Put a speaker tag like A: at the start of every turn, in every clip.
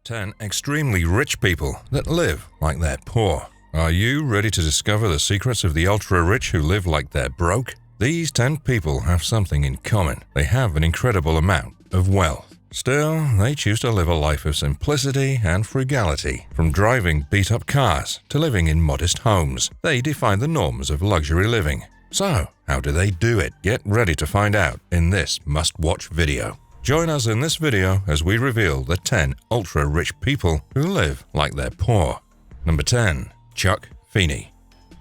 A: 10 extremely rich people that live like they're poor. Are you ready to discover the secrets of the ultra-rich who live like they're broke? These 10 people have something in common. They have an incredible amount of wealth. Still, they choose to live a life of simplicity and frugality. From driving beat-up cars to living in modest homes, they define the norms of luxury living. So, how do they do it? Get ready to find out in this must-watch video. Join us in this video as we reveal the 10 ultra-rich people who live like they're poor. Number 10. Chuck Feeney.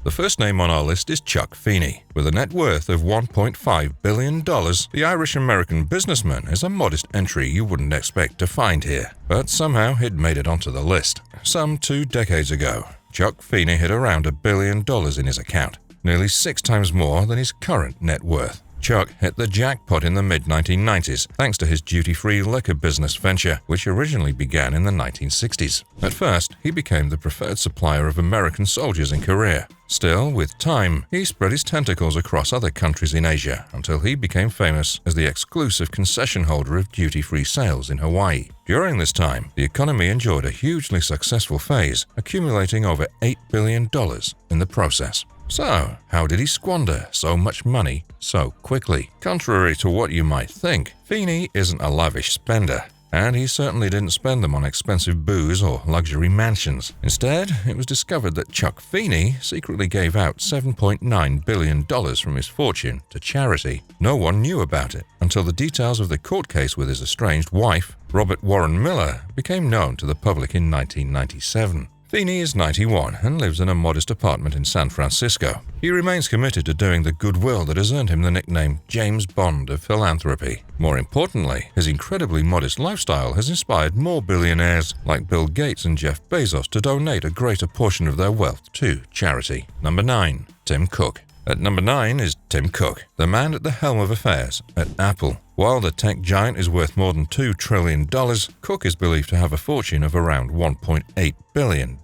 A: The first name on our list is Chuck Feeney. With a net worth of $1.5 billion, the Irish-American businessman is a modest entry you wouldn't expect to find here. But somehow it made it onto the list. Some 2 decades ago, Chuck Feeney hit around $1 billion in his account, nearly 6 times more than his current net worth. Chuck hit the jackpot in the mid-1990s thanks to his duty-free liquor business venture, which originally began in the 1960s. At first, he became the preferred supplier of American soldiers in Korea. Still, with time, he spread his tentacles across other countries in Asia until he became famous as the exclusive concession holder of duty-free sales in Hawaii. During this time, the economy enjoyed a hugely successful phase, accumulating over $8 billion in the process. So, how did he squander so much money so quickly? Contrary to what you might think, Feeney isn't a lavish spender, and he certainly didn't spend them on expensive booze or luxury mansions. Instead, it was discovered that Chuck Feeney secretly gave out $7.9 billion from his fortune to charity. No one knew about it until the details of the court case with his estranged wife, Robert Warren Miller, became known to the public in 1997. Feeney is 91 and lives in a modest apartment in San Francisco. He remains committed to doing the goodwill that has earned him the nickname James Bond of philanthropy. More importantly, his incredibly modest lifestyle has inspired more billionaires like Bill Gates and Jeff Bezos to donate a greater portion of their wealth to charity. Number 9. Tim Cook. At number 9 is Tim Cook, the man at the helm of affairs at Apple. While the tech giant is worth more than $2 trillion, Cook is believed to have a fortune of around $1.8 billion.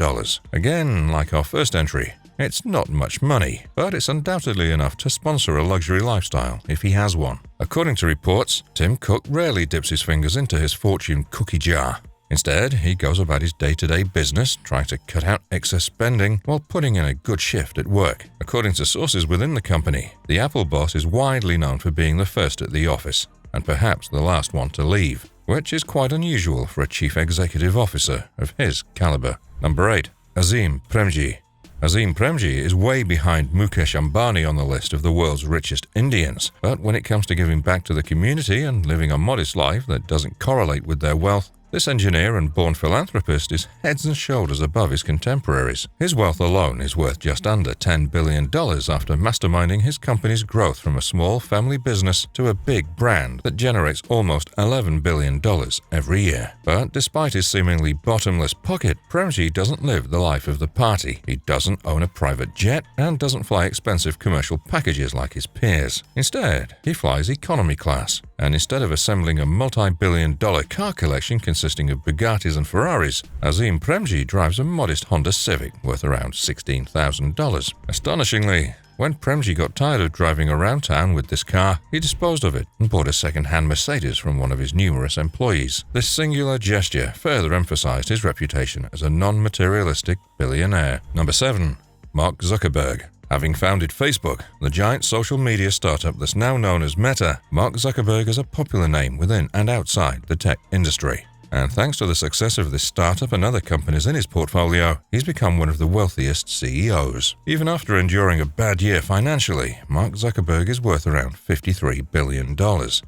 A: Again, like our first entry, it's not much money, but it's undoubtedly enough to sponsor a luxury lifestyle if he has one. According to reports, Tim Cook rarely dips his fingers into his fortune cookie jar. Instead, he goes about his day-to-day business, trying to cut out excess spending while putting in a good shift at work. According to sources within the company, the Apple boss is widely known for being the first at the office, and perhaps the last one to leave, which is quite unusual for a chief executive officer of his caliber. Number 8. Azim Premji. Azim Premji is way behind Mukesh Ambani on the list of the world's richest Indians, but when it comes to giving back to the community and living a modest life that doesn't correlate with their wealth, this engineer and born philanthropist is heads and shoulders above his contemporaries. His wealth alone is worth just under $10 billion after masterminding his company's growth from a small family business to a big brand that generates almost $11 billion every year. But despite his seemingly bottomless pocket, Premji doesn't live the life of the party. He doesn't own a private jet and doesn't fly expensive commercial packages like his peers. Instead, he flies economy class. And instead of assembling a multi-billion-dollar car collection consisting of Bugattis and Ferraris, Azim Premji drives a modest Honda Civic worth around $16,000. Astonishingly, when Premji got tired of driving around town with this car, he disposed of it and bought a second-hand Mercedes from one of his numerous employees. This singular gesture further emphasized his reputation as a non-materialistic billionaire. Number 7. Mark Zuckerberg. Having founded Facebook, the giant social media startup that's now known as Meta, Mark Zuckerberg is a popular name within and outside the tech industry. And thanks to the success of this startup and other companies in his portfolio, he's become one of the wealthiest CEOs. Even after enduring a bad year financially, Mark Zuckerberg is worth around $53 billion,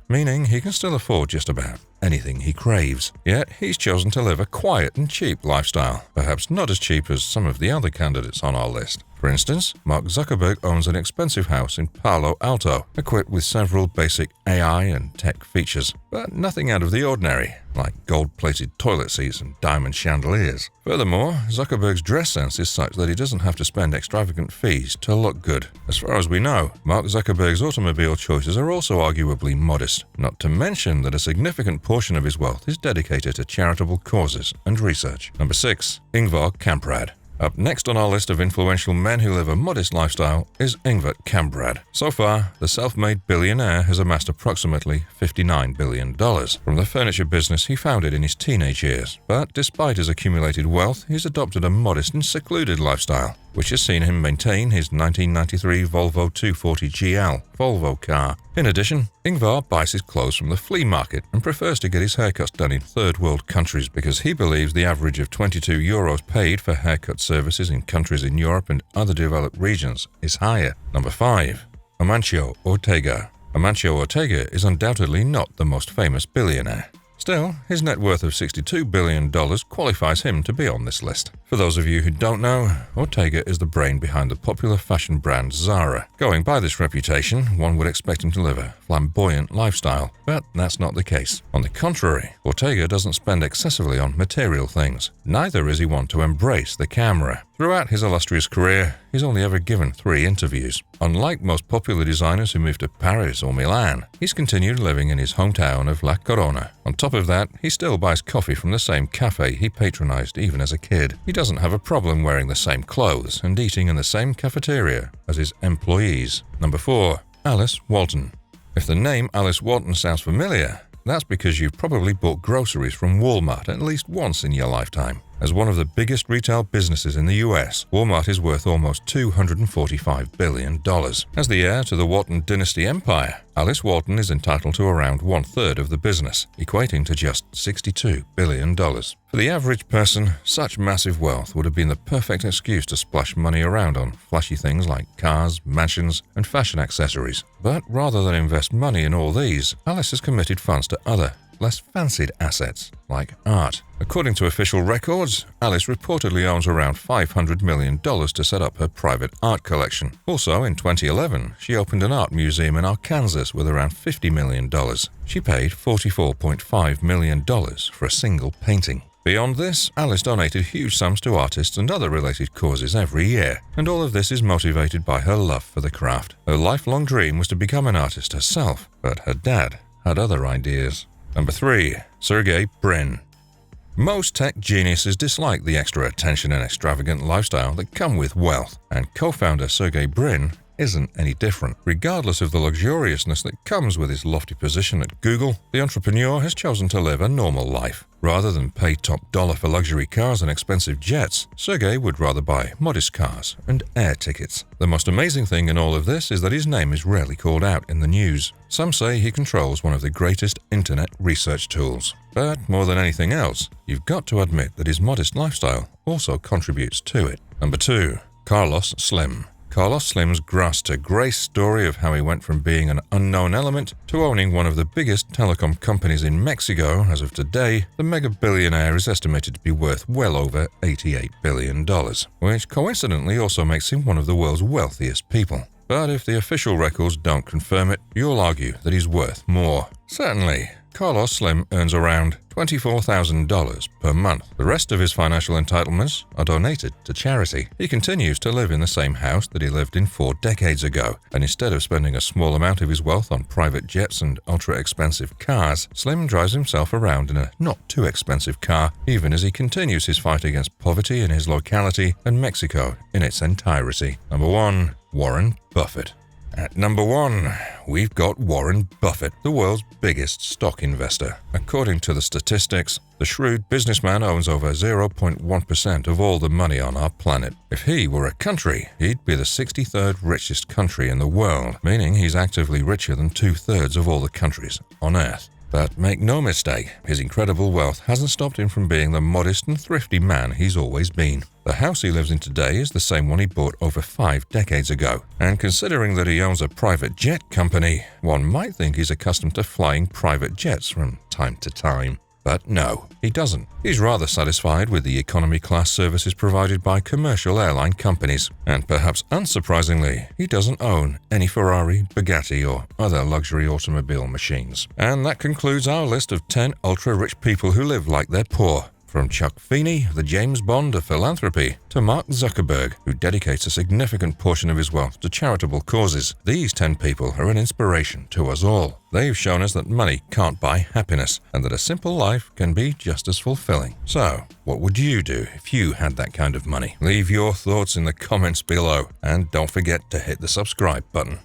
A: meaning he can still afford just about anything he craves. Yet, he's chosen to live a quiet and cheap lifestyle, perhaps not as cheap as some of the other candidates on our list. For instance, Mark Zuckerberg owns an expensive house in Palo Alto, equipped with several basic AI and tech features, but nothing out of the ordinary, like gold-plated toilet seats and diamond chandeliers. Furthermore, Zuckerberg's dress sense is such that he doesn't have to spend extravagant fees to look good. As far as we know, Mark Zuckerberg's automobile choices are also arguably modest, not to mention that a significant portion of his wealth is dedicated to charitable causes and research. Number 6. Ingvar Kamprad. Up next on our list of influential men who live a modest lifestyle is Ingvar Kamprad. So far, the self-made billionaire has amassed approximately $59 billion from the furniture business he founded in his teenage years. But despite his accumulated wealth, he's adopted a modest and secluded lifestyle, which has seen him maintain his 1993 Volvo 240 GL Volvo car. In addition, Ingvar buys his clothes from the flea market and prefers to get his haircuts done in third world countries because he believes the average of €22 paid for haircut services in countries in Europe and other developed regions is higher. Number 5. Amancio Ortega. Amancio Ortega is undoubtedly not the most famous billionaire. Still, his net worth of $62 billion qualifies him to be on this list. For those of you who don't know, Ortega is the brain behind the popular fashion brand Zara. Going by this reputation, one would expect him to live a flamboyant lifestyle, but that's not the case. On the contrary, Ortega doesn't spend excessively on material things. Neither is he one to embrace the camera. Throughout his illustrious career, he's only ever given 3 interviews. Unlike most popular designers who moved to Paris or Milan, he's continued living in his hometown of La Corona. On top of that, he still buys coffee from the same cafe he patronized even as a kid. He doesn't have a problem wearing the same clothes and eating in the same cafeteria as his employees. Number 4. Alice Walton. If the name Alice Walton sounds familiar, that's because you've probably bought groceries from Walmart at least once in your lifetime. As one of the biggest retail businesses in the US, Walmart is worth almost $245 billion. As the heir to the Walton dynasty empire, Alice Walton is entitled to around 1/3 of the business, equating to just $62 billion. For the average person, such massive wealth would have been the perfect excuse to splash money around on flashy things like cars, mansions, and fashion accessories. But rather than invest money in all these, Alice has committed funds to other, less fancied assets, like art. According to official records, Alice reportedly owns around $500 million to set up her private art collection. Also, in 2011, she opened an art museum in Arkansas with around $50 million. She paid $44.5 million for a single painting. Beyond this, Alice donated huge sums to artists and other related causes every year, and all of this is motivated by her love for the craft. Her lifelong dream was to become an artist herself, but her dad had other ideas. Number 3. Sergey Brin. Most tech geniuses dislike the extra attention and extravagant lifestyle that come with wealth, and co-founder Sergey Brin isn't any different. Regardless of the luxuriousness that comes with his lofty position at Google, the entrepreneur has chosen to live a normal life. Rather than pay top dollar for luxury cars and expensive jets, Sergey would rather buy modest cars and air tickets. The most amazing thing in all of this is that his name is rarely called out in the news. Some say he controls one of the greatest internet research tools. But more than anything else, you've got to admit that his modest lifestyle also contributes to it. Number 2. Carlos Slim. Carlos Slim's grass-to-grace story of how he went from being an unknown element to owning one of the biggest telecom companies in Mexico. As of today, the mega-billionaire is estimated to be worth well over $88 billion, which coincidentally also makes him one of the world's wealthiest people. But if the official records don't confirm it, you'll argue that he's worth more. Certainly, Carlos Slim earns around $24,000 per month. The rest of his financial entitlements are donated to charity. He continues to live in the same house that he lived in 4 decades ago, and instead of spending a small amount of his wealth on private jets and ultra-expensive cars, Slim drives himself around in a not-too-expensive car, even as he continues his fight against poverty in his locality and Mexico in its entirety. Number 1. Warren Buffett. At number 1, we've got Warren Buffett, the world's biggest stock investor. According to the statistics, the shrewd businessman owns over 0.1% of all the money on our planet. If he were a country, he'd be the 63rd richest country in the world, meaning he's actively richer than 2/3 of all the countries on Earth. But make no mistake, his incredible wealth hasn't stopped him from being the modest and thrifty man he's always been. The house he lives in today is the same one he bought over 5 decades ago. And considering that he owns a private jet company, one might think he's accustomed to flying private jets from time to time. But no, he doesn't. He's rather satisfied with the economy class services provided by commercial airline companies. And perhaps unsurprisingly, he doesn't own any Ferrari, Bugatti, or other luxury automobile machines. And that concludes our list of 10 ultra-rich people who live like they're poor. From Chuck Feeney, the James Bond of philanthropy, to Mark Zuckerberg, who dedicates a significant portion of his wealth to charitable causes, these 10 people are an inspiration to us all. They've shown us that money can't buy happiness, and that a simple life can be just as fulfilling. So, what would you do if you had that kind of money? Leave your thoughts in the comments below, and don't forget to hit the subscribe button.